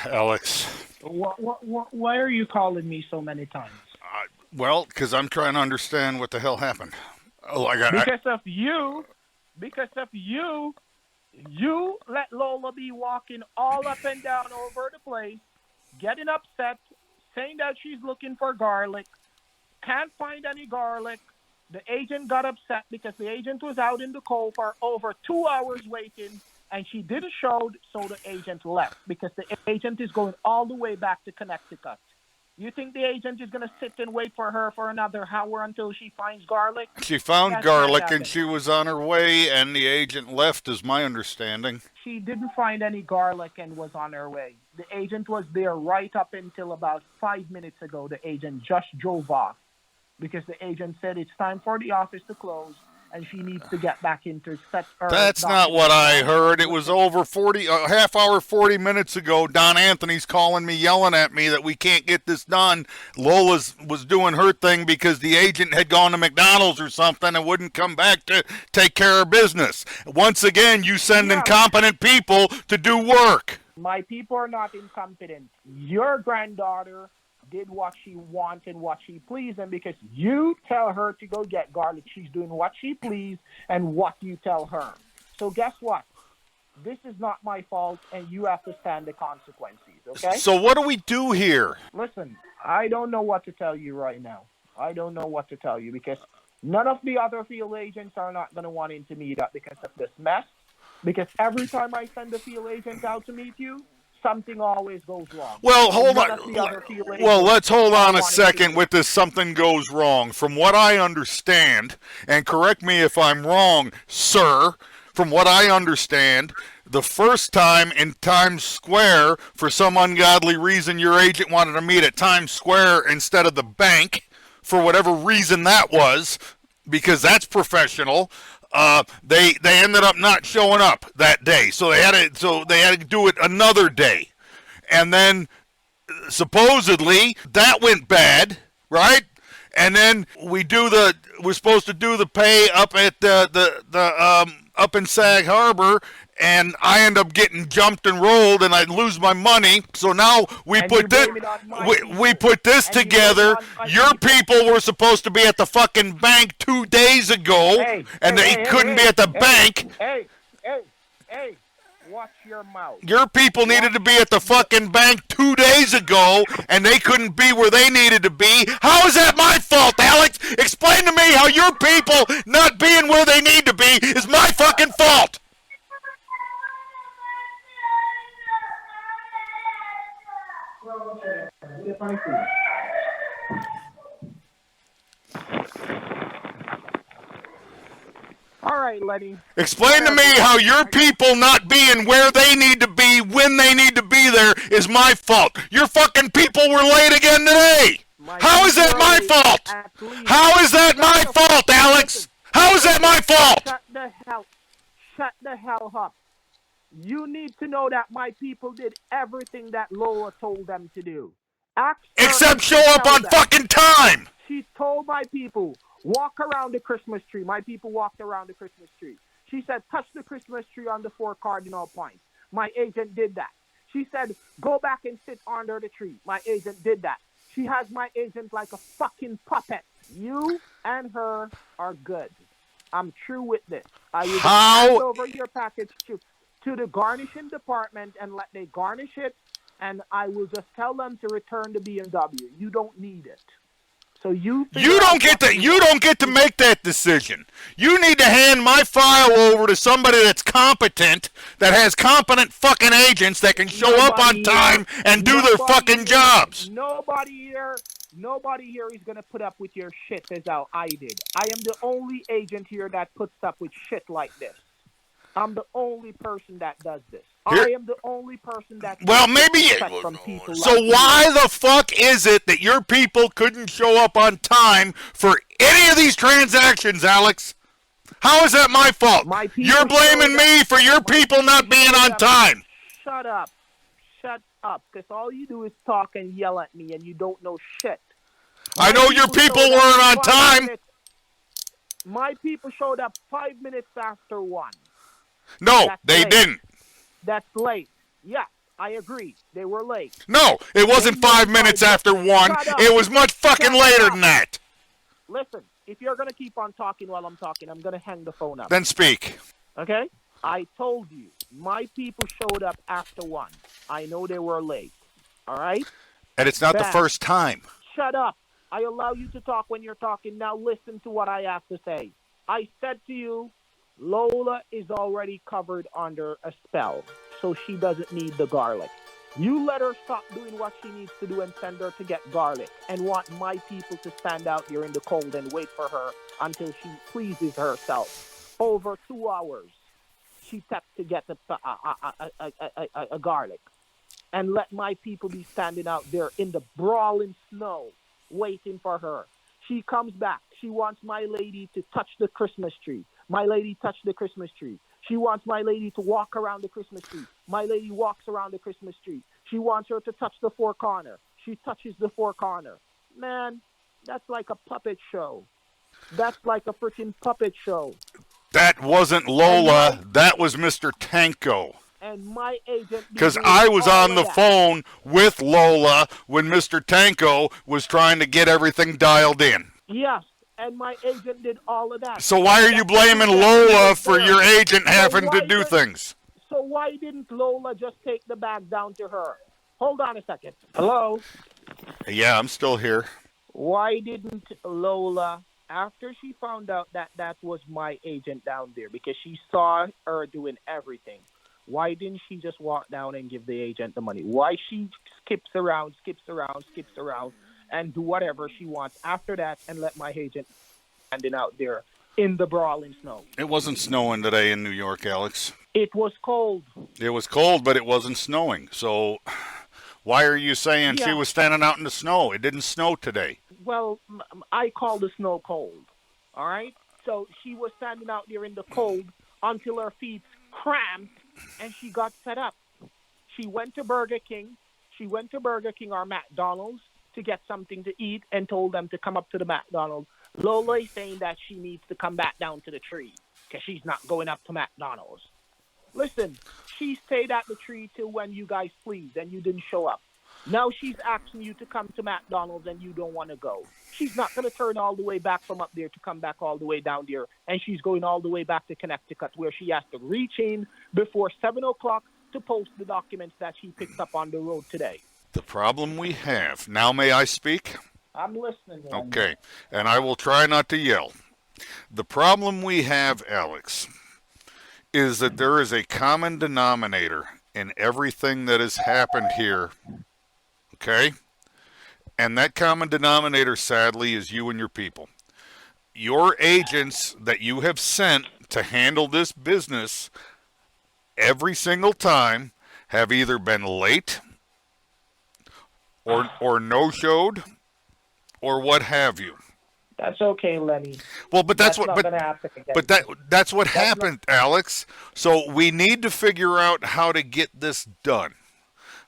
Alex. Why are you calling me so many times? Well, because I'm trying to understand what the hell happened. Because of you, you let Lola be walking all up and down over the place, getting upset, saying that she's looking for garlic, can't find any garlic. The agent got upset because the agent was out in the cold for over 2 hours waiting, and she didn't show, so the agent left because the agent is going all the way back to Connecticut. You think the agent is going to sit and wait for her for another hour until she finds garlic? She found garlic and she was on her way, and the agent left, is my understanding. She didn't find any garlic and was on her way. The agent was there right up until about 5 minutes ago. The agent just drove off because the agent said it's time for the office to close and she needs to get back into set. That's not what I heard. It was over half hour, 40 minutes ago. Don Anthony's calling me, yelling at me that we can't get this done. Lola was doing her thing because the agent had gone to McDonald's or something and wouldn't come back to take care of business. Once again, you send incompetent people to do work. My people are not incompetent. Your granddaughter did what she wanted, what she pleased, and because you tell her to go get garlic, she's doing what she pleased and what you tell her. So guess what? This is not my fault, and you have to stand the consequences, okay? So what do we do here? Listen, I don't know what to tell you right now. I don't know what to tell you because none of the other field agents are not going to want to meet up because of this mess. Because every time I send a field agent out to meet you, something always goes wrong. Well, hold on. Well, let's hold on a second with this something goes wrong. From what I understand, and correct me if I'm wrong, sir, from what I understand, the first time in Times Square, for some ungodly reason, your agent wanted to meet at Times Square instead of the bank, for whatever reason that was, because that's professional. They ended up not showing up that day, so they had to do it another day, and then supposedly that went bad, right? And then we're supposed to do the pay up at the up in Sag Harbor, and I end up getting jumped and rolled, and I lose my money. So now we put this together. Your people were supposed to be at the fucking bank 2 days ago, and they couldn't be at the bank. Hey, watch your mouth. Your people needed to be at the fucking bank 2 days ago, and they couldn't be where they needed to be. How is that my fault, Alex? Explain to me how your people not being where they need to be is my fucking fault. All right, Lenny. Explain to me how your people not being where they need to be when they need to be there is my fault. Your fucking people were late again today. How is that my fault? How is that my fault, Alex? How is that my fault? Shut the hell up. You need to know that my people did everything that Lola told them to do. Except show up on fucking time. She told my people, walk around the Christmas tree. My people walked around the Christmas tree. She said, touch the Christmas tree on the 4 cardinal points. My agent did that. She said, go back and sit under the tree. My agent did that. She has my agent like a fucking puppet. You and her are good. I'm through with this. I will hand over your package to the garnishing department and let they garnish it, and I will just tell them to return the BMW. You don't need it. So you don't get to make that decision. You need to hand my file over to somebody that's competent, that has competent fucking agents that can show up on time and do their fucking jobs. Nobody here is gonna put up with your shit as how I did. I am the only agent here that puts up with shit like this. I'm the only person that does this. I am the only person that... Well, maybe... So why the fuck is it that your people couldn't show up on time for any of these transactions, Alex? How is that my fault? You're blaming me for your people not being on time. Shut up. Shut up. Because all you do is talk and yell at me and you don't know shit. I know your people weren't on time. My people showed up 5 minutes after 1. No, That's they late. didn't. That's late. Yes, I agree. They were late. No, it wasn't 5 minutes after 1. It was much fucking later than that. Listen, if you're going to keep on talking while I'm talking, I'm going to hang the phone up. Then speak. Okay? I told you, my people showed up after 1. I know they were late. All right? And it's not the first time. Shut up. I allow you to talk when you're talking. Now listen to what I have to say. I said to you, Lola is already covered under a spell, so she doesn't need the garlic. You let her stop doing what she needs to do and send her to get garlic and want my people to stand out here in the cold and wait for her until she pleases herself. Over 2 hours, she tapped to get a garlic. And let my people be standing out there in the brawling snow waiting for her. She comes back. She wants my lady to touch the Christmas tree. My lady touched the Christmas tree. She wants my lady to walk around the Christmas tree. My lady walks around the Christmas tree. She wants her to touch the 4 corner. She touches the 4 corner. Man, that's like a puppet show. That's like a freaking puppet show. That wasn't Lola. That was Mr. Tanko. And my agent... Because I was on the phone with Lola when Mr. Tanko was trying to get everything dialed in. Yes, and my agent did all of that. So why are you blaming Lola for your agent having to do things? So why didn't Lola just take the bag down to her? Hold on a second. Hello? Yeah, I'm still here. Why didn't Lola, after she found out that that was my agent down there, because she saw her doing everything, why didn't she just walk down and give the agent the money? Why she skips around, and do whatever she wants after that and let my agent standing out there in the brawling snow? It wasn't snowing today in New York, Alex. It was cold. It was cold, but it wasn't snowing. So why are you saying she was standing out in the snow? It didn't snow today. Well, I call the snow cold, all right? So she was standing out there in the cold until her feet cramped and she got fed up. She went to Burger King. Or McDonald's to get something to eat and told them to come up to the McDonald's. Lola is saying that she needs to come back down to the tree because she's not going up to McDonald's. Listen, she stayed at the tree till when you guys pleased and you didn't show up. Now she's asking you to come to McDonald's and you don't want to go. She's not going to turn all the way back from up there to come back all the way down there, and she's going all the way back to Connecticut where she has to reach in before 7 o'clock to post the documents that she picked up on the road today. The problem we have, now may I speak? I'm listening. Okay, and I will try not to yell. The problem we have, Alex, is that there is a common denominator in everything that has happened here, okay? And that common denominator, sadly, is you and your people. Your agents that you have sent to handle this business every single time have either been late or no-showed or what have you. That's okay, Lenny. Well, but that's what that's what happened, Alex. So we need to figure out how to get this done,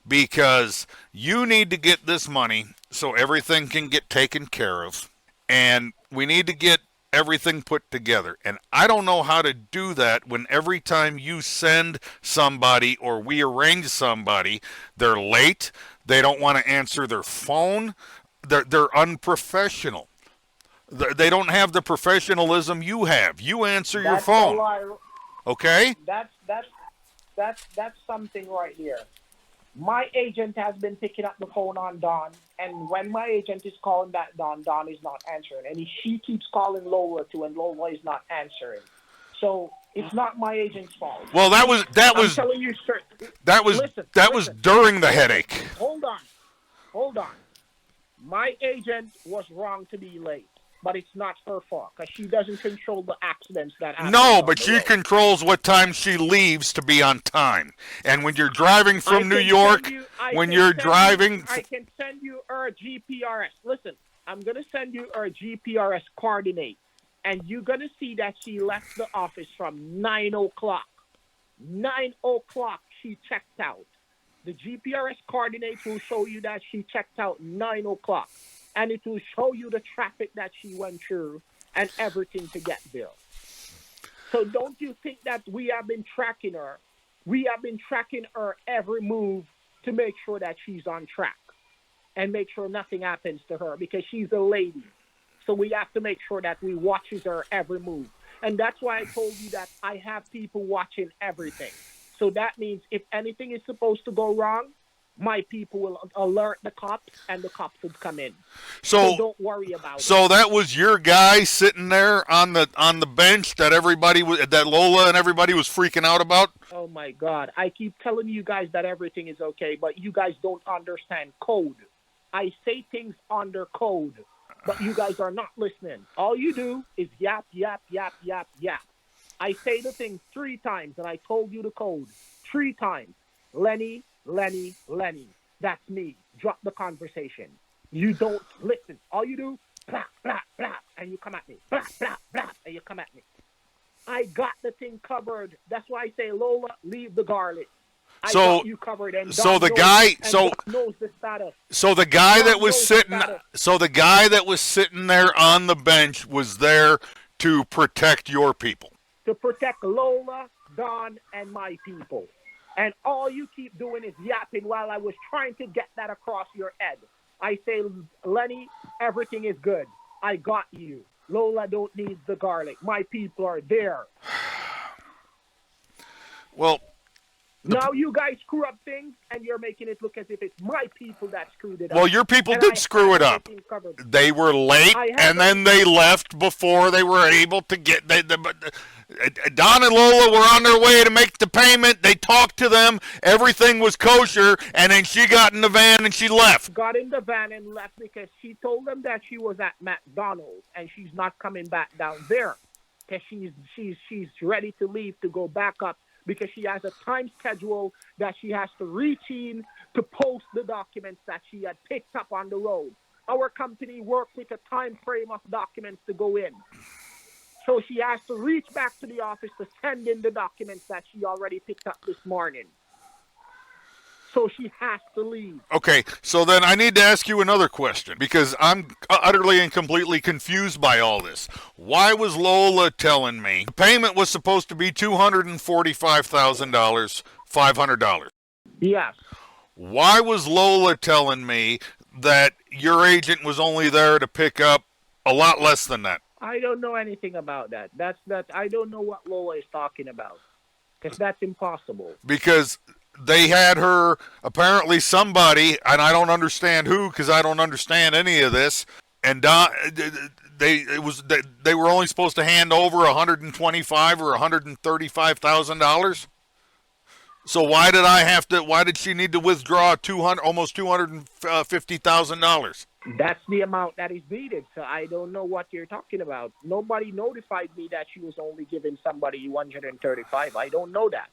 because you need to get this money so everything can get taken care of, and we need to get everything put together. And I don't know how to do that when every time you send somebody or we arrange somebody, they're late, they don't want to answer their phone, they're unprofessional. They don't have the professionalism you have. You answer your phone. Okay? That's something right here. My agent has been picking up the phone on Dawn, and when my agent is calling back Dawn, Dawn is not answering. And she keeps calling Lola too, and Lola is not answering. So it's not my agent's fault. Well, that was I'm telling you, sir. That was during the headache. Hold on. My agent was wrong to be late, but it's not her fault because she doesn't control the accidents that happen. No, but she controls what time she leaves to be on time. And when you're driving from New York, I can send you her GPRS. Listen, I'm going to send you her GPRS coordinate, and you're going to see that she left the office from 9 o'clock. 9 o'clock she checked out. The GPRS coordinates will show you that she checked out 9 o'clock. and it will show you the traffic that she went through and everything to get there. So don't you think that we have been tracking her? We have been tracking her every move to make sure that she's on track and make sure nothing happens to her because she's a lady. So we have to make sure that we watches her every move. And that's why I told you that I have people watching everything. So that means if anything is supposed to go wrong, my people will alert the cops, and the cops would come in. So don't worry about it. So that was your guy sitting there on the bench that that Lola and everybody was freaking out about? Oh my God! I keep telling you guys that everything is okay, but you guys don't understand code. I say things under code, but you guys are not listening. All you do is yap, yap, yap, yap, yap. I say the thing 3 times, and I told you the code 3 times. Lenny, Lenny, Lenny. That's me. Drop the conversation. You don't listen. All you do, blah, blah, blah, and you come at me. Blah, blah, blah, and you come at me. I got the thing covered. That's why I say, Lola, leave the garlic. I got you covered. And so the guy, knows the status. So the guy that was sitting there on the bench was there to protect your people. To protect Lola, Don, and my people. And all you keep doing is yapping while I was trying to get that across your head. I say, Lenny, everything is good. I got you. Lola don't need the garlic. My people are there. Well, now you guys screw up things, and you're making it look as if it's my people that screwed it up. Well, your people did screw it up. They were late, and then they left before they were able to get... Don and Lola were on their way to make the payment. They talked to them. Everything was kosher, and then she got in the van and she left. Got in the van and left because she told them that she was at McDonald's, and she's not coming back down there because she's ready to leave to go back up because she has a time schedule that she has to reach in to post the documents that she had picked up on the road. Our company works with a time frame of documents to go in. So she has to reach back to the office to send in the documents that she already picked up this morning. So she has to leave. Okay, so then I need to ask you another question because I'm utterly and completely confused by all this. Why was Lola telling me the payment was supposed to be $245,000, $500? Yes. Why was Lola telling me that your agent was only there to pick up a lot less than that? I don't know anything about that. I don't know what Lola is talking about. Because that's impossible. Because they had her, apparently somebody, and I don't understand who, because I don't understand any of this. And they were only supposed to hand over $125,000 or $135,000. So why did she need to withdraw almost $250,000? That's the amount that is needed. So I don't know what you're talking about. Nobody notified me that she was only giving somebody $135,000. I don't know that.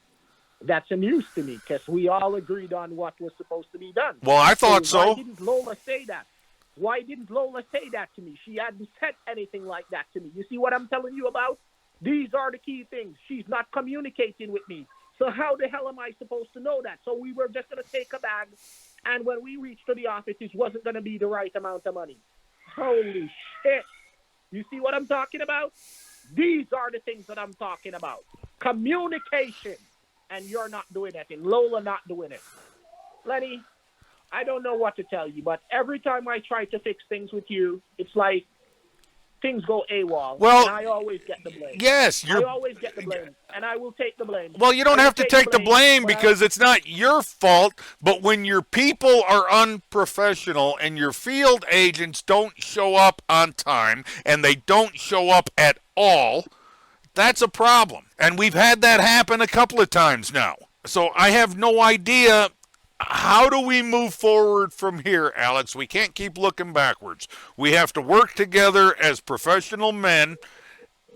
That's a news to me because we all agreed on what was supposed to be done. Well, I thought so. Why didn't Lola say that? Why didn't Lola say that to me? She hadn't said anything like that to me. You see what I'm telling you about? These are the key things. She's not communicating with me. So how the hell am I supposed to know that? So we were just going to take a bag, and when we reached to the office, it wasn't going to be the right amount of money. Holy shit. You see what I'm talking about? These are the things that I'm talking about. Communication. And you're not doing it, and Lola not doing it. Lenny, I don't know what to tell you, but every time I try to fix things with you, it's like things go AWOL. Well, and I always get the blame. Yes, I always get the blame, and I will take the blame. Well, you don't have to take the blame because it's not your fault, but when your people are unprofessional and your field agents don't show up on time and they don't show up at all, that's a problem. And we've had that happen a couple of times now. So I have no idea. How do we move forward from here, Alex? We can't keep looking backwards. We have to work together as professional men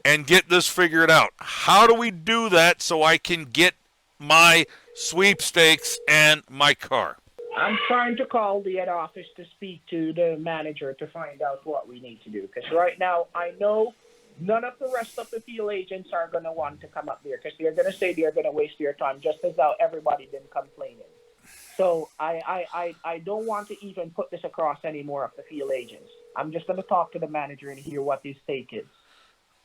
and get this figured out. How do we do that so I can get my sweepstakes and my car? I'm trying to call the head office to speak to the manager to find out what we need to do. Because right now, I know none of the rest of the field agents are going to want to come up there because they're going to say they're going to waste their time just as how everybody been complaining. So I don't want to even put this across any more of the field agents. I'm just going to talk to the manager and hear what his take is.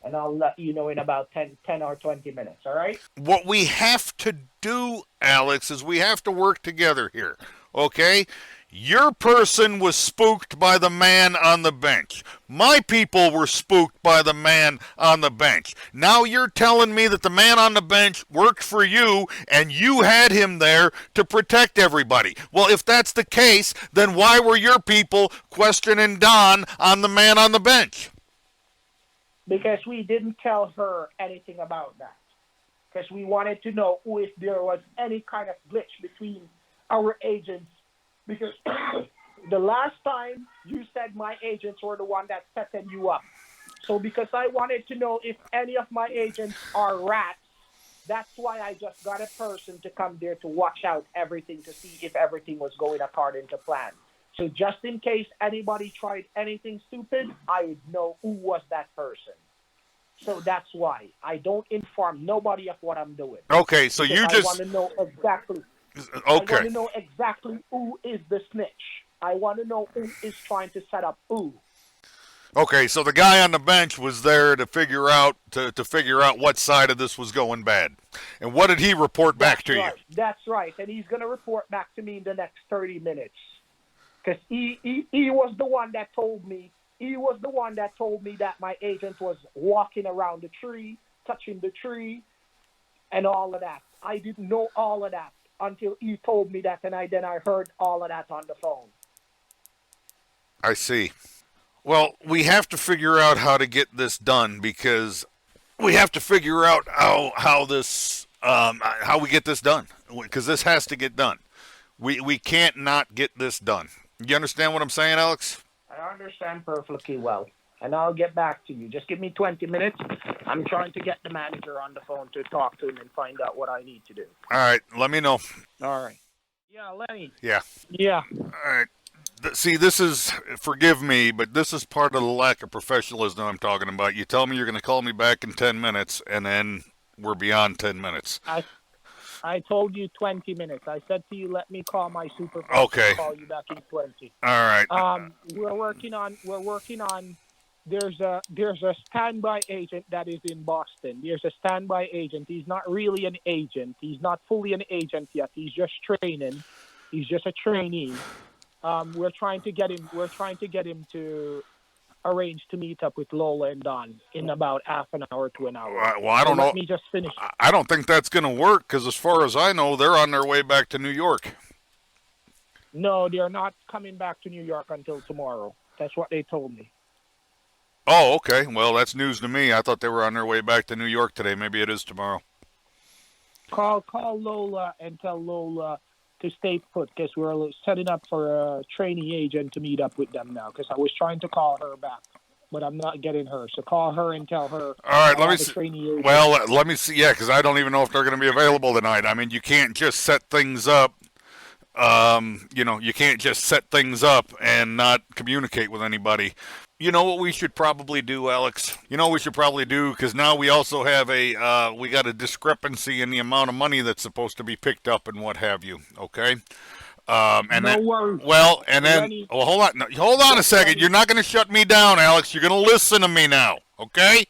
And I'll let you know in about 10 or 20 minutes, all right? What we have to do, Alex, is we have to work together here, okay? Your person was spooked by the man on the bench. My people were spooked by the man on the bench. Now you're telling me that the man on the bench worked for you and you had him there to protect everybody. Well, if that's the case, then why were your people questioning Don on the man on the bench? Because we didn't tell her anything about that. Because we wanted to know if there was any kind of glitch between our agents. Because the last time you said my agents were the one that setting you up. So because I wanted to know if any of my agents are rats, that's why I just got a person to come there to watch out everything to see if everything was going according to plan. So just in case anybody tried anything stupid, I would know who was that person. So that's why I don't inform nobody of what I'm doing. Okay, so because you I just... want to know exactly. Okay. I want to know exactly who is the snitch. I want to know who is trying to set up who. Okay, so the guy on the bench was there to figure out what side of this was going bad. And what did he report back to you? That's right. And he's going to report back to me in the next 30 minutes. Because he was the one that told me. He was the one that told me that my agent was walking around the tree, touching the tree, and all of that. I didn't know all of that until he told me that, and then I heard all of that on the phone. I see. Well, we have to figure out how to get this done because we have to figure out how we get this done because this has to get done. We can't not get this done. You understand what I'm saying, Alex? I understand perfectly well, and I'll get back to you. Just give me 20 minutes. I'm trying to get the manager on the phone to talk to him and find out what I need to do. All right, let me know. All right. Yeah, Lenny. Yeah. Yeah. All right. See, this is, forgive me, but this is part of the lack of professionalism I'm talking about. You tell me you're going to call me back in 10 minutes, and then we're beyond 10 minutes. I told you 20 minutes. I said to you, let me call my supervisor. Okay. Call you back in 20. All right. We're working on, there's a standby agent that is in Boston. There's a standby agent. He's not really an agent. He's not fully an agent yet. He's just training. He's just a trainee. We're trying to get him to arrange to meet up with Lola and Don in about half an hour to an hour. Well, I don't know. Let me just finish. I don't think that's going to work because as far as I know, they're on their way back to New York. No, they're not coming back to New York until tomorrow. That's what they told me. Oh, okay. Well, that's news to me. I thought they were on their way back to New York today. Maybe it is tomorrow. Call Lola and tell Lola to stay put because we're setting up for a trainee agent to meet up with them now because I was trying to call her back, but I'm not getting her. So call her and tell her. All right, let me see. Well, let me see. Yeah, because I don't even know if they're going to be available tonight. I mean, you can't just set things up. You can't just set things up and not communicate with anybody. You know what we should probably do, Alex? You know what we should probably do? Because now we also have we got a discrepancy in the amount of money that's supposed to be picked up and what have you, okay? No worries. Well, and then, hold on. No, hold on a second. You're not going to shut me down, Alex. You're going to listen to me now, okay?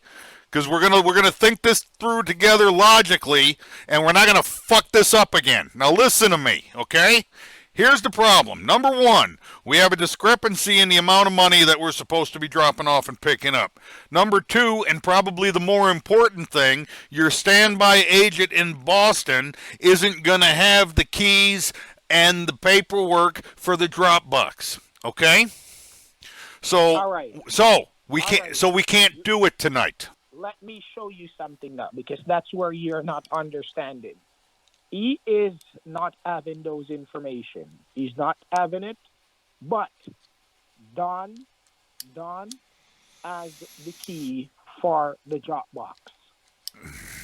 Because we're gonna think this through together logically, and we're not going to fuck this up again. Now listen to me, okay? Here's the problem. Number one, we have a discrepancy in the amount of money that we're supposed to be dropping off and picking up. Number two, and probably the more important thing, your standby agent in Boston isn't going to have the keys and the paperwork for the drop box. Okay? So, all right. We can't do it tonight. Let me show you something now because that's where you're not understanding. He is not having those information. He's not having it, but Don has the key for the drop box.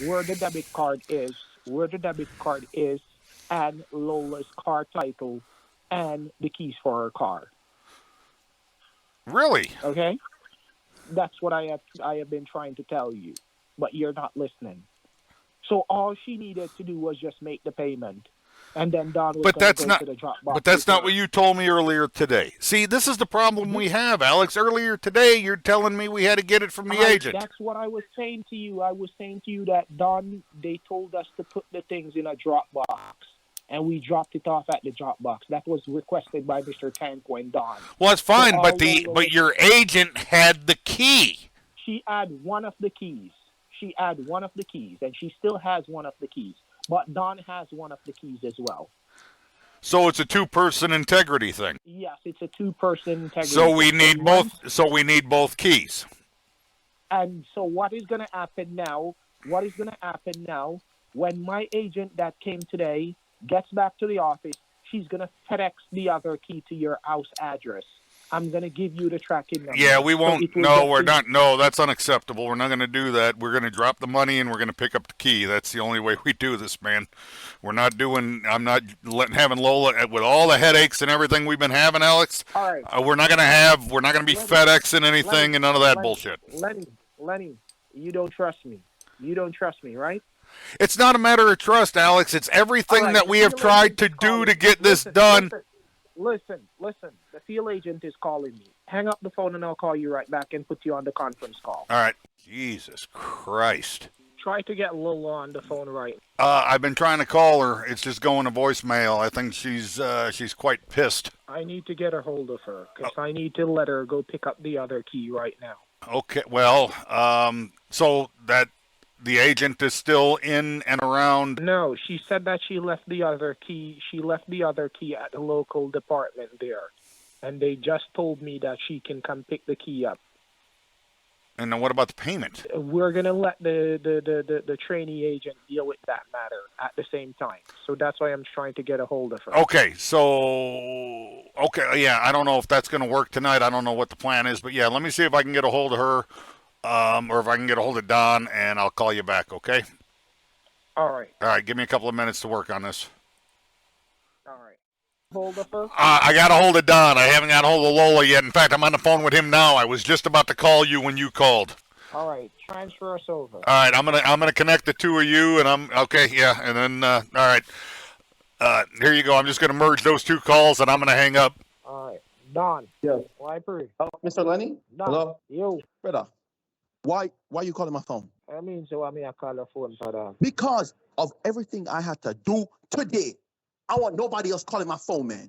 Where the debit card is, and Lola's car title, and the keys for her car. Really? Okay? That's what I have been trying to tell you, but you're not listening. So all she needed to do was just make the payment. And then Don was But going to that's go not. to the drop But box. that's not what you told me earlier today. See, this is the problem we have, Alex. Earlier today, you're telling me we had to get it from the agent. That's what I was saying to you. I was saying to you that Don, they told us to put the things in a drop box, and we dropped it off at the drop box. That was requested by Mr. Tanko and Don. Well, that's fine, So but your agent had the key. She had one of the keys. And she still has one of the keys. But Don has one of the keys as well. So it's a two-person integrity thing. Yes, it's a two-person integrity. So we need both. So we need both keys. And so what is going to happen now? When my agent that came today gets back to the office, she's going to FedEx the other key to your house address. I'm going to give you the tracking number. Yeah, we won't. No, we're not. No, that's unacceptable. We're not going to do that. We're going to drop the money and we're going to pick up the key. That's the only way we do this, man. We're not doing. I'm not having Lola with all the headaches and everything we've been having, Alex. All right. We're not going to be FedExing anything and none of that bullshit. Lenny, you don't trust me. Right? It's not a matter of trust, Alex. It's everything that we have tried to do to get this done. Listen. The field agent is calling me. Hang up the phone and I'll call you right back and put you on the conference call. All right. Jesus Christ. Try to get Lola on the phone right. I've been trying to call her. It's just going to voicemail. I think she's quite pissed. I need to get a hold of her because I need to let her go pick up the other key right now. Okay. Well, so that the agent is still in and around. No, she said that she left the other key. She left the other key at the local department there, and they just told me that she can come pick the key up. And then what about the payment? We're gonna let the trainee agent deal with that matter at the same time. So that's why I'm trying to get a hold of her. Okay. Yeah. I don't know if that's gonna work tonight. I don't know what the plan is, but yeah, let me see if I can get a hold of her. Or if I can get a hold of Don, and I'll call you back, okay? All right. All right, give me a couple of minutes to work on this. All right. Hold of her? I got a hold of Don. I haven't got a hold of Lola yet. In fact, I'm on the phone with him now. I was just about to call you when you called. All right. Transfer us over. All right, I'm gonna connect the two of you, and I'm okay. Yeah, and then all right. Here you go. I'm just gonna merge those two calls, and I'm gonna hang up. All right. Don. Yes. Wiper. Oh, Mr. Lenny? Don. Hello? Yo. Brother, why you calling my phone? I call the phone for that. Because of everything I had to do today. I want nobody else calling my phone, man.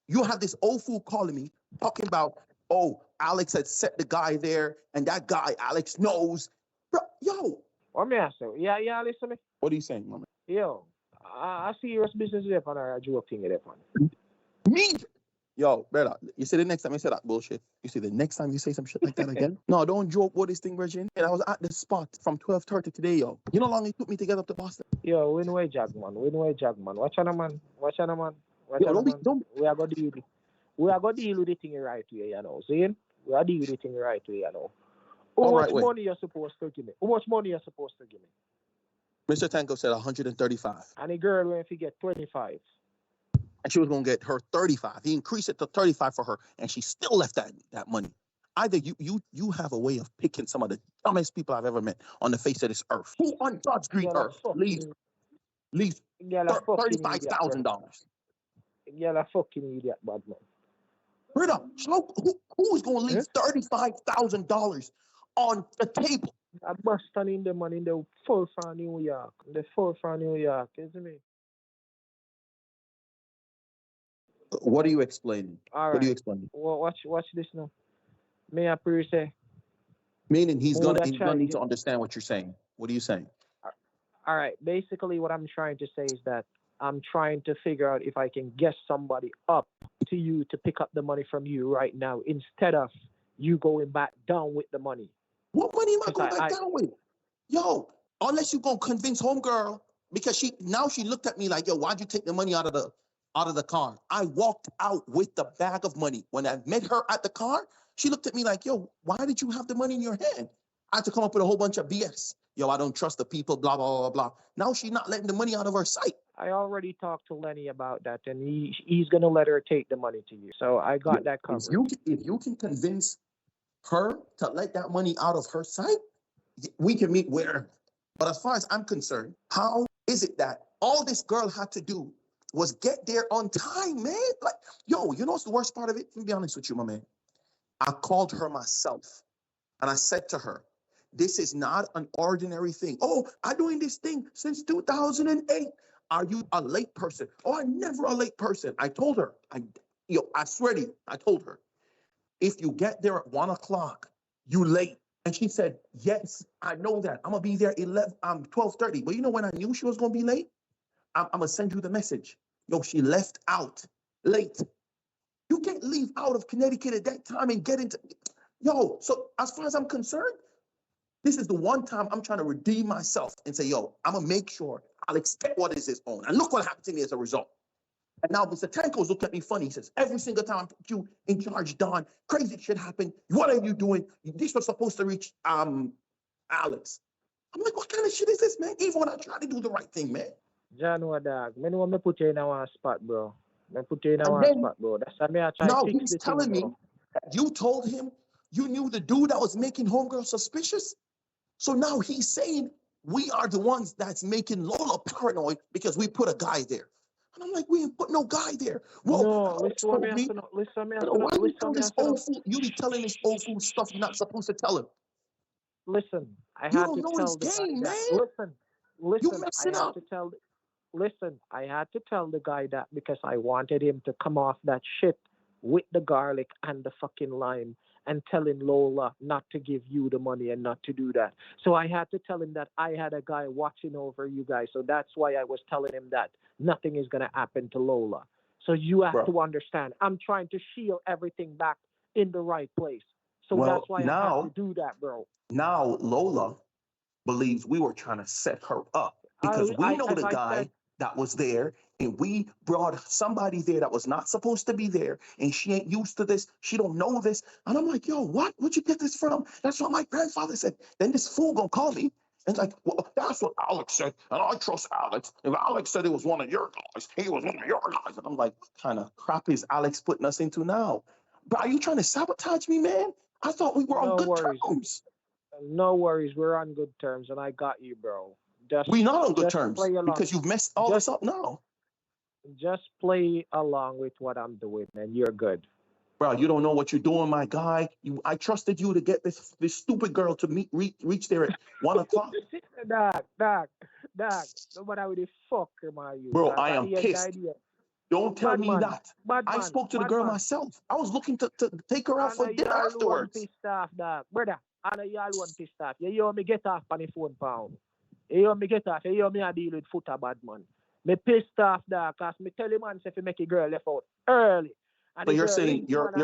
You have this old fool calling me, talking about, oh, Alex had set the guy there, and that guy, Alex, knows. Bro, yo. What me ask you? Yeah, listen to me. What are you saying, mama? Yo, I see your business there for a joke thing there for. Me? Yo, brother, you see the next time you say that bullshit, you see the next time you say some shit like that again? No, don't joke with this thing, Virgin. And I was at the spot from 12:30 today, yo. You know how long it took me to get up to Boston? Yo, win way jag, man. Watch on, man. Don't. We are going to deal with the thing right way, you know. See? We are dealing with the thing right way, you know. How much money you supposed to give me? Mr. Tanko said 135. And the girl went to get 25. And she was going to get her 35. He increased it to 35 for her, and she still left that money. Either you have a way of picking some of the dumbest people I've ever met on the face of this earth. Who on God's green earth leaves $35,000? You're a fucking idiot, bad man. Brother, who is going to leave $35,000 on the table? I busted in the money in the 4th of New York. Isn't it? What are you explaining? All right. What are you explaining? Well, watch this now. May I please say? Meaning he's gonna need to understand what you're saying. What are you saying? All right. Basically, what I'm trying to say is that I'm trying to figure out if I can get somebody up to you to pick up the money from you right now instead of you going back down with the money. What money am I going back down with? Yo, unless you gonna convince homegirl, because she looked at me like, yo, why'd you take the money out of the car? I walked out with the bag of money. When I met her at the car, she looked at me like, yo, why did you have the money in your hand? I had to come up with a whole bunch of BS. Yo, I don't trust the people, blah, blah, blah, blah. Now she's not letting the money out of her sight. I already talked to Lenny about that, and he's going to let her take the money to you. So I got that covered. If you can convince her to let that money out of her sight, we can meet wherever. But as far as I'm concerned, how is it that all this girl had to do was get there on time, man. Like, yo, you know what's the worst part of it? Let me be honest with you, my man. I called her myself and I said to her, this is not an ordinary thing. Oh, I'm doing this thing since 2008. Are you a late person? Oh, I'm never a late person. I told her, I swear to you, I told her, if you get there at 1 o'clock, you late. And she said, yes, I know that. I'm gonna be there 12:30. But you know when I knew she was gonna be late? I'm gonna send you the message. Yo, she left out late. You can't leave out of Connecticut at that time and get into. Yo, so as far as I'm concerned, this is the one time I'm trying to redeem myself and say, yo, I'm gonna make sure I'll expect what is his own. And look what happened to me as a result. And now Mr. Tanko's looking at me funny. He says, every single time I put you in charge, Don, crazy shit happened. What are you doing? This was supposed to reach Alex. I'm like, what kind of shit is this, man? Even when I try to do the right thing, man. John, what dog? Me know me put you in one spot, bro. Me put you in one spot, bro. That's why me I try to fix he's the telling thing, me that you told him you knew the dude that was making homegirl suspicious. So now he's saying we are the ones that's making Lola paranoid because we put a guy there. And I'm like, we ain't put no guy there. Well, no, listen me. why you tell this old fool? You be telling this old fool stuff you're not supposed to tell him. Listen, I You had don't to know tell this the guy game, that. man. You Listen, messing up. I had to tell the guy that because I wanted him to come off that shit with the garlic and the fucking lime and telling Lola not to give you the money and not to do that. So I had to tell him that I had a guy watching over you guys. So that's why I was telling him that nothing is going to happen to Lola. So you have to understand. I'm trying to shield everything back in the right place. So that's why I have to do that, bro. Now Lola believes we were trying to set her up because we know the guy that was there, and we brought somebody there that was not supposed to be there, and she ain't used to this. She don't know this. And I'm like, yo, what? Where'd you get this from? That's what my grandfather said. Then this fool gonna call me. And it's like, well, that's what Alex said, and I trust Alex. If Alex said it was one of your guys, he was one of your guys. And I'm like, what kind of crap is Alex putting us into now? Bro, are you trying to sabotage me, man? I thought we were on good terms. No worries, we're on good terms, and I got you, bro. We're not on good terms because you've messed all this up now. Just play along with what I'm doing, and you're good. Bro, you don't know what you're doing, my guy. I trusted you to get this stupid girl to reach there at 1 o'clock. Dog. No matter what the fuck am I you? Bro, I am pissed. Don't tell me that. I spoke to the girl myself. I was looking to take her out for dinner afterwards. Pissed off, dog. Brother, I know y'all one pissed off. You hear me get off on the phone, pound. You hear me get off. You hear me I deal with footer bad man. Me pissed off, dog, because me tell him man if you make a girl left out early. But you're saying you're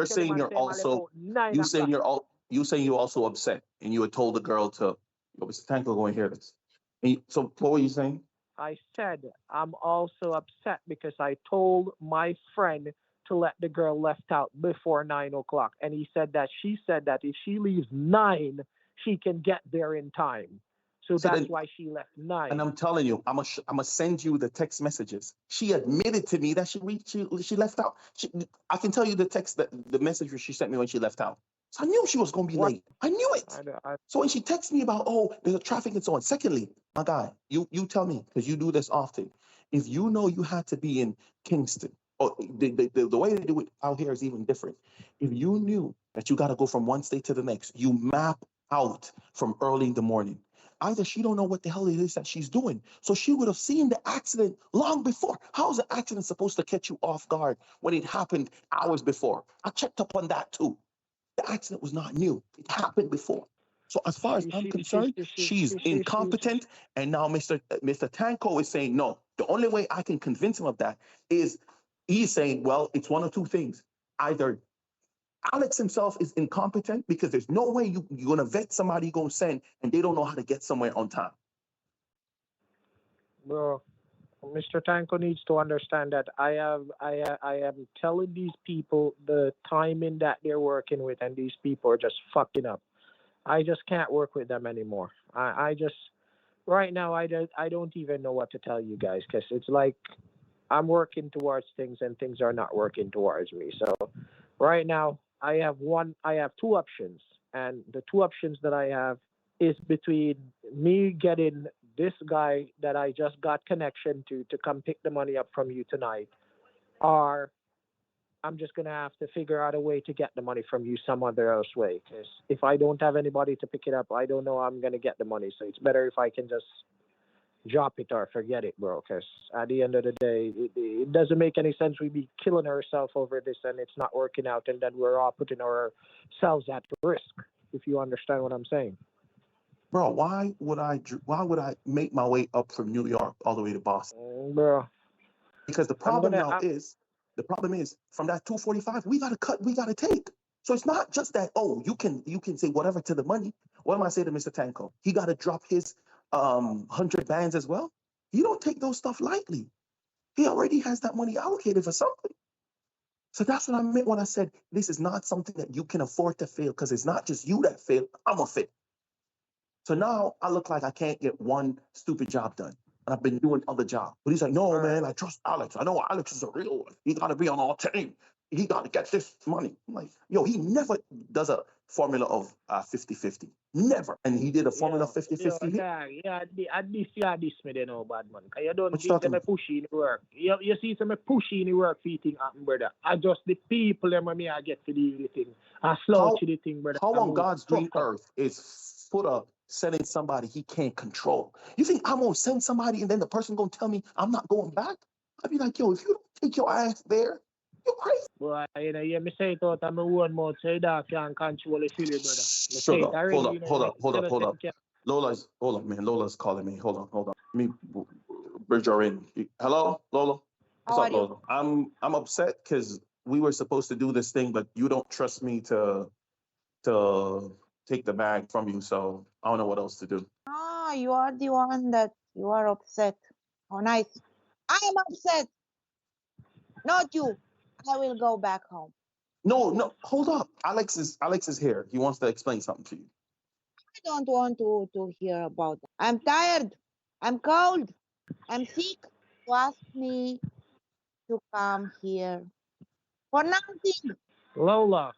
also upset, and you had told the girl to, Mr. Tanko, go and hear this. So what were you saying? I said I'm also upset because I told my friend to let the girl left out before 9 o'clock, and she said that if she leaves 9, she can get there in time. So that's why she left 9. And I'm telling you, I'm gonna send you the text messages. She admitted to me that she left out. I can tell you the message she sent me when she left out. So I knew she was gonna be late. I knew it. So when she texted me about, there's traffic and so on. Secondly, my guy, you tell me, because you do this often. If you know you had to be in Kingston, or the way they do it out here is even different. If you knew that you got to go from one state to the next, you map out from early in the morning. Either she don't know what the hell it is that she's doing, so she would have seen the accident long before. How is the accident supposed to catch you off guard when it happened hours before? I checked up on that too. The accident was not new. It happened before. So as far as I'm concerned, she's incompetent. And now Mr. Tanko is saying, no, the only way I can convince him of that is he's saying, well, it's one of two things. Either Alex himself is incompetent because there's no way you're going to vet somebody you're going to send and they don't know how to get somewhere on time. Bro, Mr. Tanko needs to understand that I am telling these people the timing that they're working with, and these people are just fucking up. I just can't work with them anymore. Right now, I don't even know what to tell you guys, because it's like I'm working towards things and things are not working towards me. So right now, I have two options, and the two options that I have is between me getting this guy that I just got connection to come pick the money up from you tonight, or I'm just gonna have to figure out a way to get the money from you some other else way. Because if I don't have anybody to pick it up, I don't know how I'm gonna get the money. So it's better if I can just drop it or forget it, bro. Because at the end of the day, it doesn't make any sense. We be killing ourselves over this and it's not working out, and then we're all putting ourselves at risk. If you understand what I'm saying. Bro, why would I make my way up from New York all the way to Boston? Bro. Because the problem is from that 245, we gotta take. So it's not just that, oh, you can say whatever to the money. What am I saying to Mr. Tanko? He gotta drop his 100 bands as well. You don't take those stuff lightly. He already has that money allocated for something. So that's what I meant when I said this is not something that you can afford to fail, because it's not just you that fail, I'm a fail. So now I look like I can't get one stupid job done. And I've been doing other jobs. But he's like, no, man, I trust Alex. I know Alex is a real one. He got to be on our team. He got to get this money. I'm like, yo, he never does a formula of 50-50. Never. And he did a formula 50-50. At least you are this me, they know, bad man. Because you don't What see you talking me pushy in the work. You see me pushy in the work for thing happen, brother. I just the people them when me I get to deal with the thing. I slouch the thing, brother. How on God's green earth is put up sending somebody he can't control? You think I'm gonna send somebody and then the person gonna tell me I'm not going back? I'd be like, yo, if you don't take your ass there, you're crazy. Boy, you know, you me say it out of my own mouth, so you can't control the feeling, brother. Sugar, hold up. Hold up, man. Lola's calling me. Hold on. Let me bridge her in. Hello, Lola. What's up, Lola? I'm upset because we were supposed to do this thing, but you don't trust me to take the bag from you, so I don't know what else to do. Ah, you are the one that you are upset. Oh, nice. I am upset. Not you. I will go back home. No, hold up. Alex is here. He wants to explain something to you. I don't want to hear about that. I'm tired. I'm cold. I'm sick. You ask me to come here for nothing. Lola,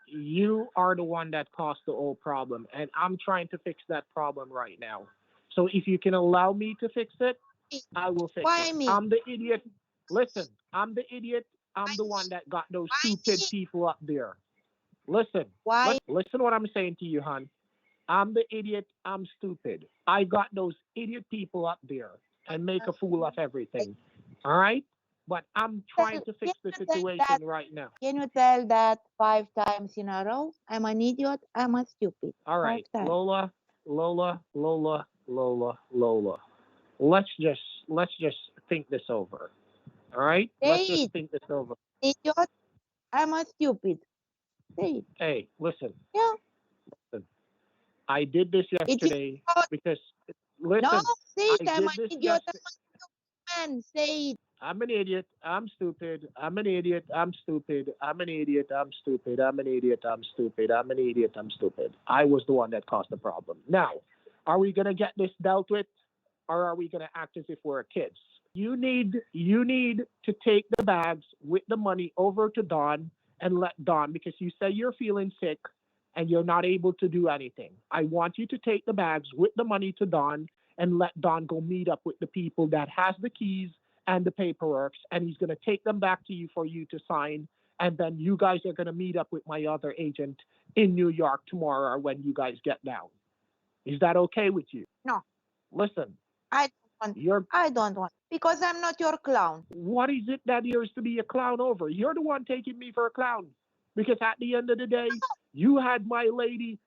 you are the one that caused the whole problem, and I'm trying to fix that problem right now. So if you can allow me to fix it, I will fix Why it. me? I'm the idiot. Listen, I'm the idiot. I'm the one that got those stupid people up there. Listen. Why? Listen what I'm saying to you, hon. I'm the idiot. I'm stupid. I got those idiot people up there and make a fool of everything. All right? But I'm trying to fix the situation right now. Can you tell that 5 times in a row? I'm an idiot. I'm a stupid. All right, 5 times. Lola. Let's just think this over. All right? Let's just think this over. Idiot. I'm a stupid. Say it. Hey, listen. Yeah. Listen. I did this yesterday because listen. No, say it. I'm an idiot. I'm a stupid man. Say it. I'm an idiot. I'm stupid. I'm an idiot. I'm stupid. I'm an idiot. I'm stupid. I'm an idiot. I'm stupid. I'm an idiot. I'm stupid. I was the one that caused the problem. Now, are we gonna get this dealt with, or are we gonna act as if we're kids? You need to take the bags with the money over to Dawn and let Dawn, because you say you're feeling sick and you're not able to do anything. I want you to take the bags with the money to Dawn and let Dawn go meet up with the people that has the keys and the paperwork, and he's going to take them back to you for you to sign, and then you guys are going to meet up with my other agent in New York tomorrow when you guys get down. Is that okay with you? No. Listen. I don't want. Because I'm not your clown. What is it that you're to be a clown over? You're the one taking me for a clown. Because at the end of the day, you had my lady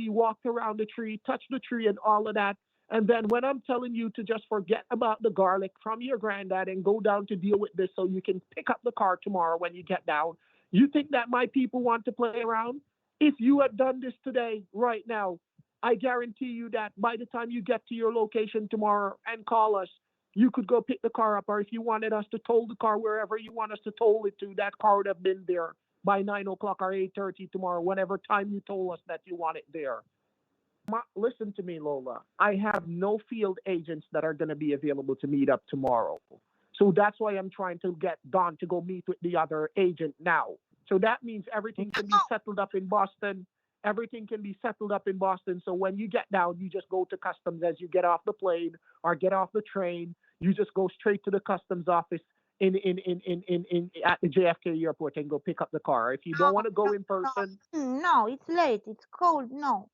walked around the tree, touch the tree and all of that. And then when I'm telling you to just forget about the garlic from your granddad and go down to deal with this so you can pick up the car tomorrow when you get down, you think that my people want to play around? If you had done this today, right now, I guarantee you that by the time you get to your location tomorrow and call us, you could go pick the car up, or if you wanted us to tow the car wherever you want us to tow it to, that car would have been there by 9 o'clock or 8:30 tomorrow, whenever time you told us that you want it there. Listen to me, Lola. I have no field agents that are going to be available to meet up tomorrow. So that's why I'm trying to get Don to go meet with the other agent now. So that means everything can be settled up in Boston, Everything can be settled up in Boston. So when you get down, you just go to customs as you get off the plane or get off the train. You just go straight to the customs office in at the JFK airport and go pick up the car. If you don't want to go in person, No, it's late. It's cold. No,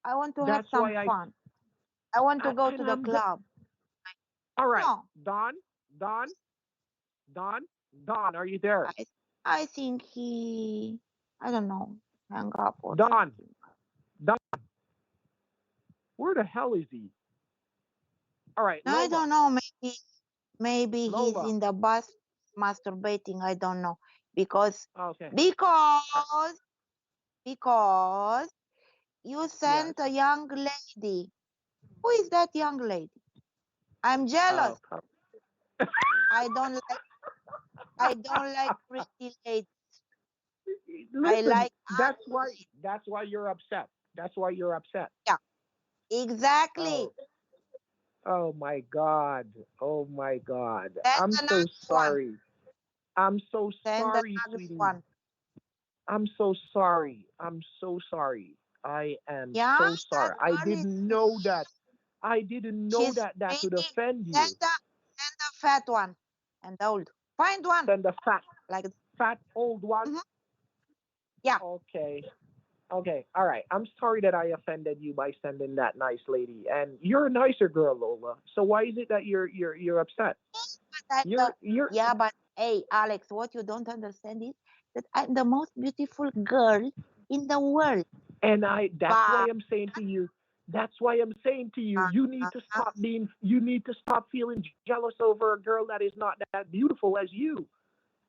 I want to have that's some why fun. I want to go to the club. All right, No. Don, are you there? I think I don't know, hang up or Don, something. where the hell is he? All right, Lola. I don't know. Maybe Lola. he's in the bus masturbating. I don't know because Okay. Because you sent a young lady. Who is that young lady? I'm jealous. Oh, I don't like pretty ladies. listen, I like that's why you're upset. That's why you're upset. Yeah, exactly. Oh my God. Oh my God. Send I'm so another sorry. one. I'm so Send sorry, another sweetie. one. I'm so sorry. I'm so sorry. I am Yeah, so sorry. that I girl didn't know that. I didn't know She's that would pretty. offend you. Send the fat one and the old. Find one Send the like fat old one. Mhm. Yeah. Okay. Okay. All right. I'm sorry that I offended you by sending that nice lady. And you're a nicer girl, Lola. So why is it that you're upset? Yeah, but hey, Alex, what you don't understand is that I'm the most beautiful girl in the world. And that's why I'm saying to you. That's why I'm saying to you, you need to stop feeling jealous over a girl that is not that beautiful as you.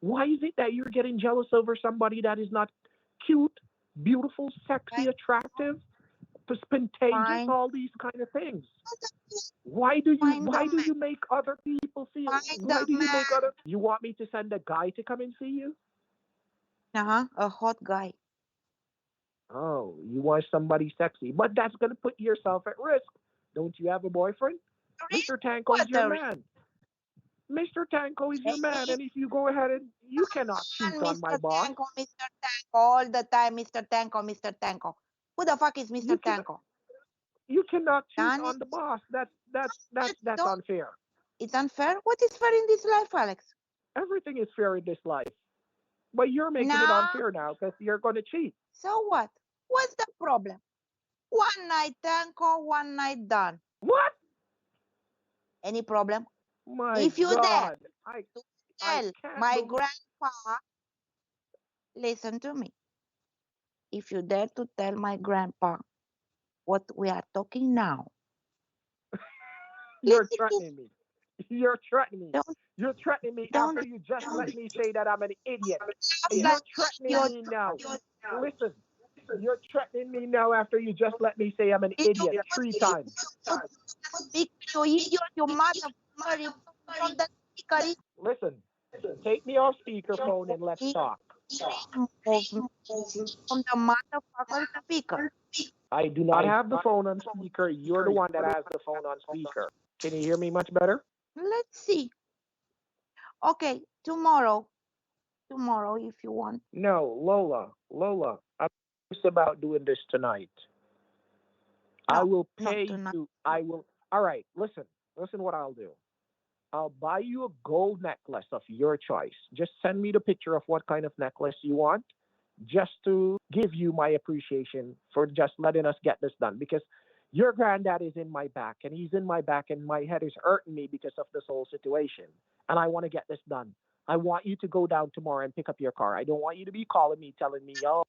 Why is it that you're getting jealous over somebody that is not cute, beautiful, sexy, attractive, spontaneous, all these kind of things? Why do you make other people feel? Why do you make other? You want me to send a guy to come and see you? A hot guy. Oh, you want somebody sexy, but that's gonna put yourself at risk. Don't you have a boyfriend? Mr. Tanko is your man. Mr. Tanko is your man, and if you go ahead and you cannot cheat on my boss. Mr. Tanko, all the time, Mr. Tanko. Who the fuck is Mr. Tanko? You cannot cheat on the boss. That's unfair. It's unfair? What is fair in this life, Alex? Everything is fair in this life. But you're making it unfair now because you're going to cheat. So what? What's the problem? One night Tanko, one night done. What? Any problem? If you dare to tell my grandpa, listen to me. If you dare to tell my grandpa what we are talking now. You're threatening me. You're threatening me. You're threatening me after you just let me say that I'm an idiot. You're threatening me now. Listen, you're threatening me now after you just let me say I'm an idiot 3 times. You idiot, you motherfucker. Listen, take me off speakerphone and let's talk. From the motherfucker speaker. I do not have the phone on speaker. You're the one that has the phone on speaker. Can you hear me much better? Let's see. Okay, tomorrow if you want. No, Lola, I'm just about doing this tonight. No, I will pay you. All right, listen what I'll do. I'll buy you a gold necklace of your choice. Just send me the picture of what kind of necklace you want, just to give you my appreciation for just letting us get this done. Because your granddad is in my back, and he's in my back, and my head is hurting me because of this whole situation. And I want to get this done. I want you to go down tomorrow and pick up your car. I don't want you to be calling me, telling me, oh,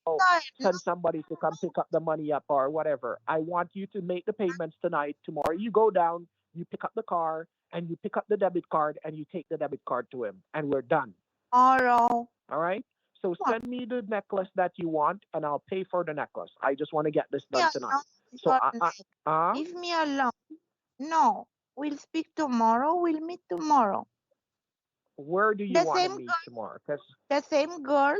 send somebody to come pick up the money up or whatever. I want you to make the payments tonight. Tomorrow you go down, you pick up the car, and you pick up the debit card, and you take the debit card to him, and we're done. All right? So send me the necklace that you want, and I'll pay for the necklace. I just want to get this done tonight. So, leave me alone. No, we'll speak tomorrow. We'll meet tomorrow. Where do you want to meet tomorrow? The same girl,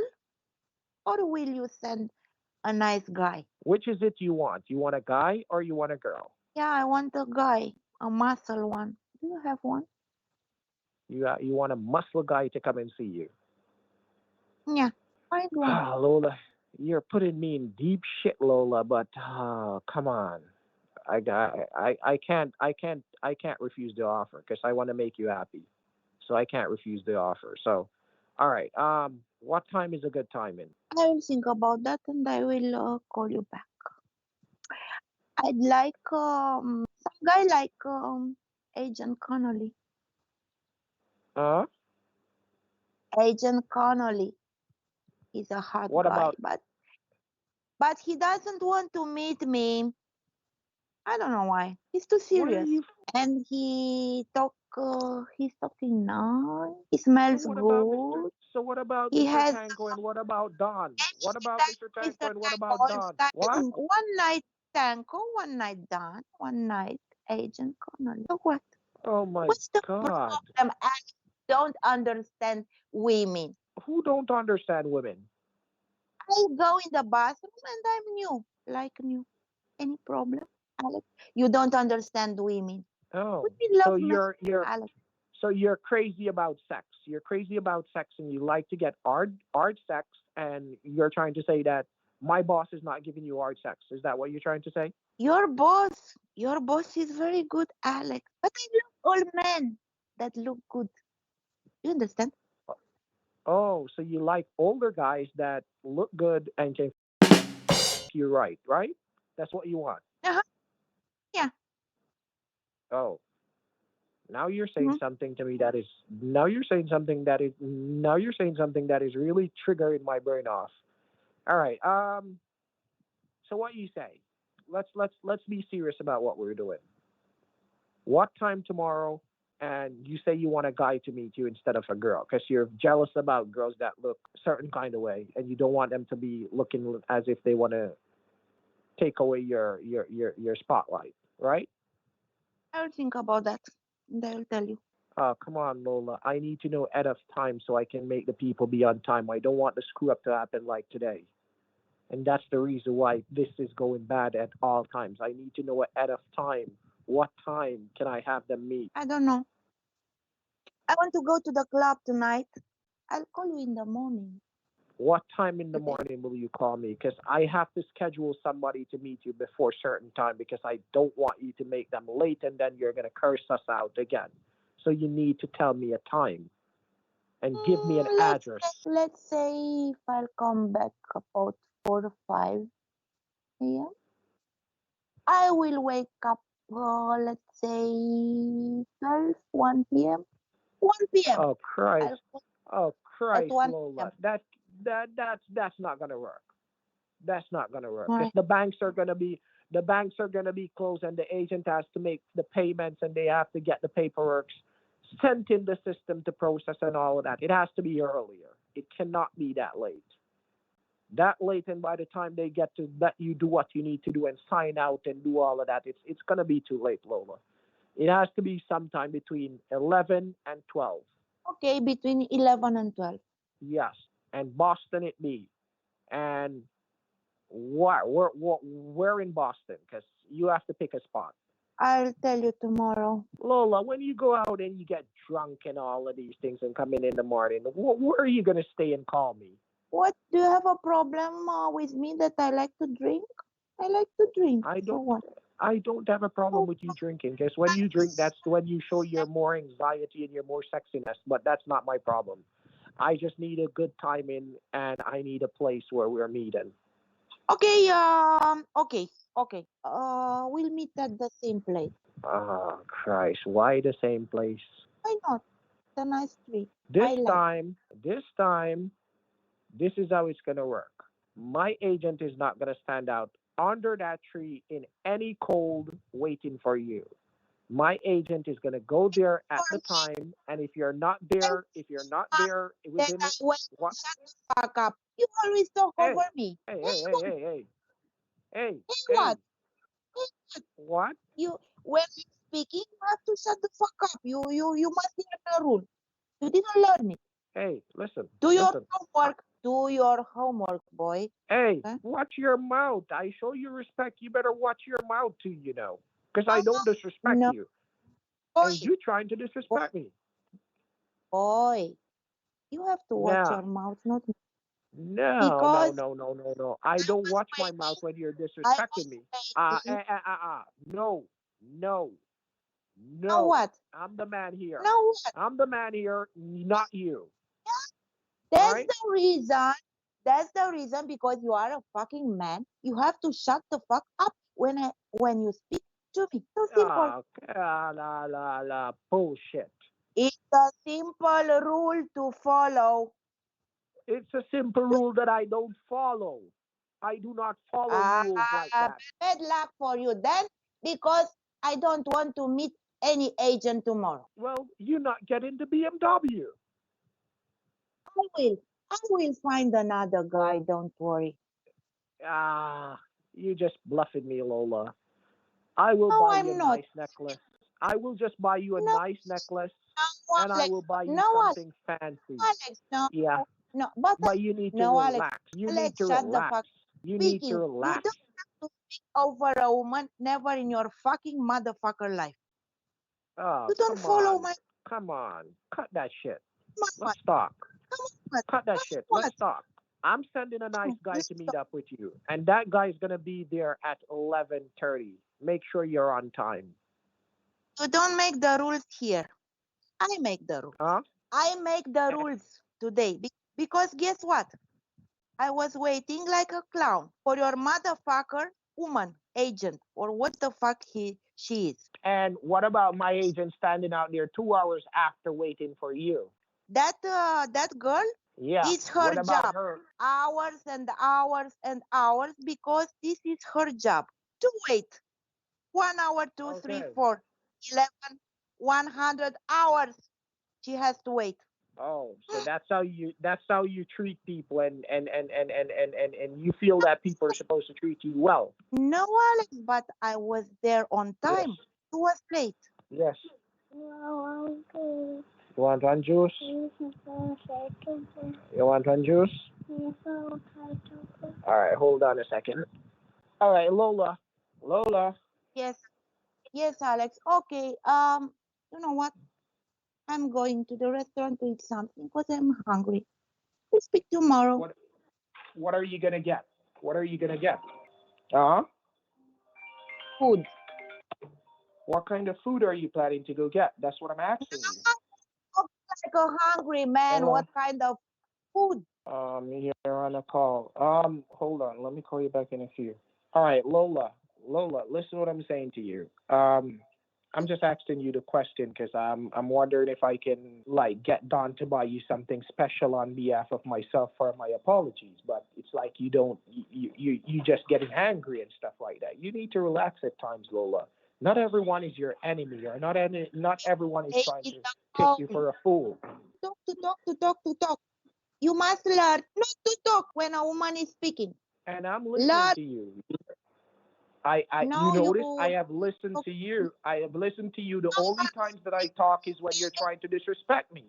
or will you send a nice guy? Which is it you want? You want a guy or you want a girl? Yeah, I want a guy, a muscle one. Do you have one? You want a muscle guy to come and see you? Yeah, find one. Lola, You're putting me in deep shit, Lola. But come on, I can't refuse the offer because I want to make you happy. So I can't refuse the offer. So, all right. What time is a good time in? I will think about that and I will call you back. I'd like some guy like Agent Connolly. Huh? Agent Connolly. He's a hot What guy, about? but he doesn't want to meet me. I don't know why. He's too What are serious. you? And he's talking nice. He smells What about Mr. good. So what about He Mr. has Tango and what about Don? What about that Mr. Tango Mr. and what Tango about Don? What? one night Tango, one night Don, one night Agent Connolly. So what? Oh my What's the God. problem? I don't understand women. Who don't understand women? I go in the bathroom and I'm new, like new. Any problem, Alex? You don't understand women. Oh, Women so love men, Alex. so you're crazy about sex. You're crazy about sex and you like to get hard sex and you're trying to say that my boss is not giving you hard sex. Is that what you're trying to say? Your boss is very good, Alex. But I love all men that look good. You understand? Oh, so you like older guys that look good and can you right? That's what you want. Uh-huh. Yeah. Oh, now you're saying Mhm. something to me that is now you're saying something that is now you're saying something that is really triggering my brain off. All right. So what you say? Let's be serious about what we're doing. What time tomorrow? And you say you want a guy to meet you instead of a girl because you're jealous about girls that look a certain kind of way, and you don't want them to be looking as if they want to take away your spotlight, right? I'll think about that. And I'll tell you. Come on, Lola. I need to know ahead of time so I can make the people be on time. I don't want the screw up to happen like today. And that's the reason why this is going bad at all times. I need to know ahead of time. What time can I have them meet? I don't know. I want to go to the club tonight. I'll call you in the morning. What time in the Okay. morning will you call me? Because I have to schedule somebody to meet you before certain time because I don't want you to make them late and then you're going to curse us out again. So you need to tell me a time and give me an address. Let's say if I'll come back about 4 or 5 a.m. I will wake up, let's say 1 p.m. 1 p.m. Oh Christ! Oh At Christ, 1 Lola! p.m. That's not gonna work. That's not gonna work because Why? the banks are gonna be closed and the agent has to make the payments and they have to get the paperwork sent in the system to process and all of that. It has to be earlier. It cannot be that late. That late, and by the time they get to let you do what you need to do and sign out and do all of that, it's gonna be too late, Lola. It has to be sometime between 11 and 12. Okay, between 11 and 12. Yes, and Boston it be. And where in Boston? Because you have to pick a spot. I'll tell you tomorrow. Lola, when you go out and you get drunk and all of these things and come in the morning, where are you gonna stay and call me? What? Do you have a problem with me that I like to drink? I like to drink. I So don't. what? I don't have a problem with you drinking, because when you drink, that's when you show your more anxiety and your more sexiness. But that's not my problem. I just need a good timing, and I need a place where we're meeting. Okay, okay. We'll meet at the same place. Oh, Christ. Why the same place? Why not? It's a nice street. This I like. time, this is how it's going to work. My agent is not going to stand out under that tree in any cold waiting for you. My agent is going to go there at the time, and if you're not there Then within I it, went what? shut the fuck up. You always talk Hey, over me. hey, Hey, hey, what? hey, hey, hey, hey, Hey, what? Hey, what? you when I'm speaking, you have to shut the fuck up. You must learn the rule. You didn't learn it. Hey, listen, Do your listen. homework. Do your homework, boy. Hey, Okay? watch your mouth. I show you respect. You better watch your mouth too, because I don't disrespect No, you, boy, and you trying to disrespect me. boy. You have to watch Now, your mouth, not me. No. Because No. I don't watch my mouth when you're disrespecting me. No. Now what? I'm the man here. Now what? I'm the man here, not you. That's Right? the reason. That's the reason, because you are a fucking man. You have to shut the fuck up when you speak to me. So simple. Bullshit. It's a simple rule to follow. It's a simple rule that I don't follow. I do not follow rules like that. Bad luck for you then, because I don't want to meet any agent tomorrow. Well, you're not getting the BMW. I will find another guy, don't worry. You just bluffing me, Lola. I will No, buy I'm you a not. nice necklace. I will just buy you a nice necklace, No, and I Alex. will buy you No, something fancy. Alex, no. Yeah, No, but you need to no, Alex. relax. You Alex, need to shut the relax. fuck. You need Speaking, to you relax. don't have to speak over a woman, never in your fucking motherfucker life. Oh, You don't follow on. my. Come on, cut that shit. Come on, Let's talk. come on, Cut that shit. what? Let's talk. I'm sending a nice guy Let's to meet talk. up with you, and that guy's gonna be there at 11:30. Make sure you're on time. You don't make the rules here. I make the rules. Huh? I make the rules today because guess what? I was waiting like a clown for your motherfucker woman agent or what the fuck she is. And what about my agent standing out there 2 hours after waiting for you? That girl, Yeah. it's her What about job. her? Hours and hours and hours, because this is her job to wait. 1 hour, 2, 3, 4, 11, 100 hours. She has to wait. Oh, so that's how you treat people, and you feel that people are supposed to treat you well. No, Alex, but I was there on time. Yes. You was late. Yes. You want one juice? You want one juice? All right, hold on a second. All right, Lola. Yes, Alex. Okay. You know what? I'm going to the restaurant to eat something because I'm hungry. We'll speak tomorrow. What are you gonna get? Uh-huh. Food. What kind of food are you planning to go get? That's what I'm asking you. Like a hungry man. What kind of food? You're on a call. Hold on. Let me call you back in a few. All right, Lola, listen to what I'm saying to you. I'm just asking you the question because I'm wondering if I can get Don to buy you something special on behalf of myself for my apologies. But it's like you just getting angry and stuff like that. You need to relax at times, Lola. Not everyone is your enemy, or not everyone is trying to take you for a fool. Talk. You must learn not to talk when a woman is speaking. And I'm listening to you. I have listened to you. I have listened to you. The only times that I talk is when you're trying to disrespect me.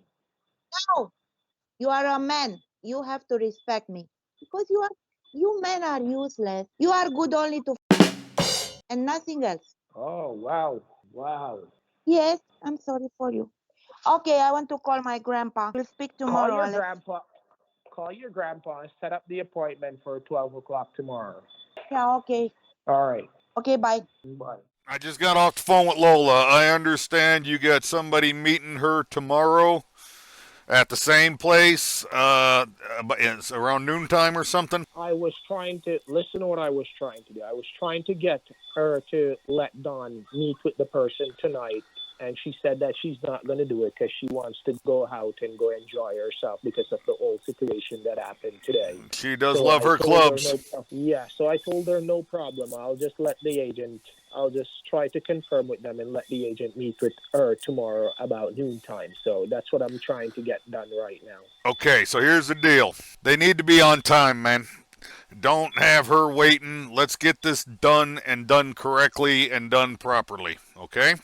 No, you are a man. You have to respect me because you men are useless. You are good only to and nothing else. Oh, wow. Yes, I'm sorry for you. Okay, I want to call my grandpa. We'll speak tomorrow, Alex. Call your grandpa and set up the appointment for 12 o'clock tomorrow. Yeah, okay. All right. Okay, bye. Bye. I just got off the phone with Lola. I understand you got somebody meeting her tomorrow at the same place. It's around noontime or something. I was trying to listen to what I was trying to do. I was trying to get her to let Dawn meet with the person tonight, and she said that she's not going to do it because she wants to go out and go enjoy herself because of the old situation that happened today. She does love her clubs. So I told her no problem. I'll just try to confirm with them and let the agent meet with her tomorrow about noontime. So that's what I'm trying to get done right now. Okay, so here's the deal. They need to be on time, man. Don't have her waiting. Let's get this done and done correctly and done properly, okay?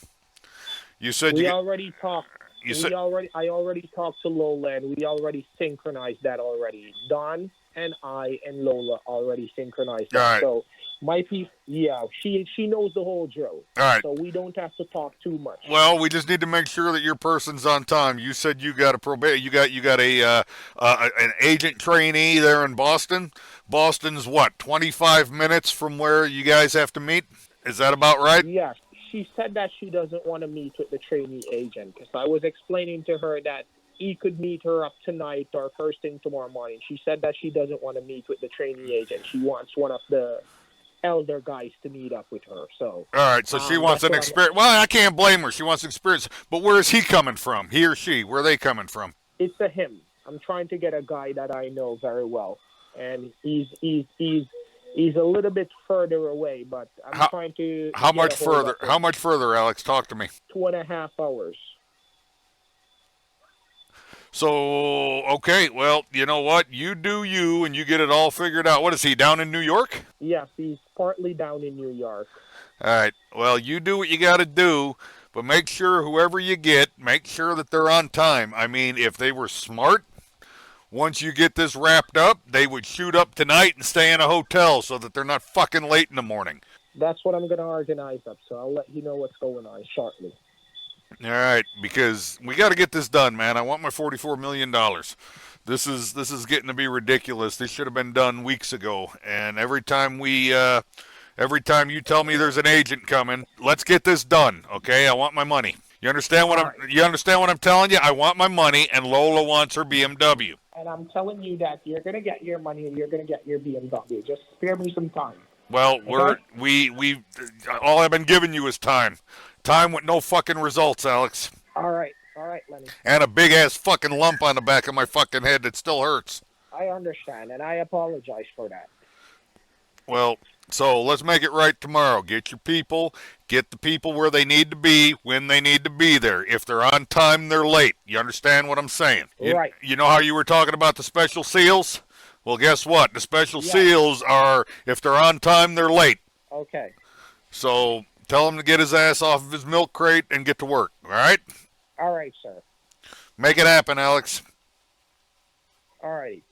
You said I already talked to Lola, and we already synchronized that already. Don and I and Lola already synchronized that. All right. So My people, yeah, she knows the whole drill. All right. So we don't have to talk too much. Well, we just need to make sure that your person's on time. You said you got a you got a an agent trainee there in Boston. Boston's what, 25 minutes from where you guys have to meet? Is that about right? Yes. She said that she doesn't want to meet with the trainee agent because I was explaining to her that he could meet her up tonight or first thing tomorrow morning. She said that she doesn't want to meet with the trainee agent. She wants one of the elder guys to meet up with her. So all right, so she wants an experience. Well, I can't blame her. She wants experience. But where is he coming from? He or she? Where are they coming from? It's a him. I'm trying to get a guy that I know very well, and he's a little bit further away. But I'm trying to. How much further? How much further, Alex? Talk to me. 2.5 hours. So, okay, well, you know what? You do you, and you get it all figured out. What is he, down in New York? Yes, he's partly down in New York. All right, well, you do what you got to do, but make sure whoever you get, make sure that they're on time. I mean, if they were smart, once you get this wrapped up, they would shoot up tonight and stay in a hotel so that they're not fucking late in the morning. That's what I'm going to organize up, so I'll let you know what's going on shortly. All right, because we got to get this done, man. I want my $44 million. This is getting to be ridiculous. This should have been done weeks ago. And every time you tell me there's an agent coming, let's get this done, okay? I want my money. You understand what you understand what I'm telling you? I want my money, and Lola wants her BMW. And I'm telling you that you're going to get your money and you're going to get your BMW. Just spare me some time. Well, we all I've been giving you is time. Time with no fucking results, Alex. All right, Lenny. And a big-ass fucking lump on the back of my fucking head that still hurts. I understand, and I apologize for that. Well, so let's make it right tomorrow. Get your people. Get the people where they need to be when they need to be there. If they're on time, they're late. You understand what I'm saying? Right. You know how you were talking about the special seals? Well, guess what? The special seals are, if they're on time, they're late. Okay. So tell him to get his ass off of his milk crate and get to work, all right? All right, sir. Make it happen, Alex. All right.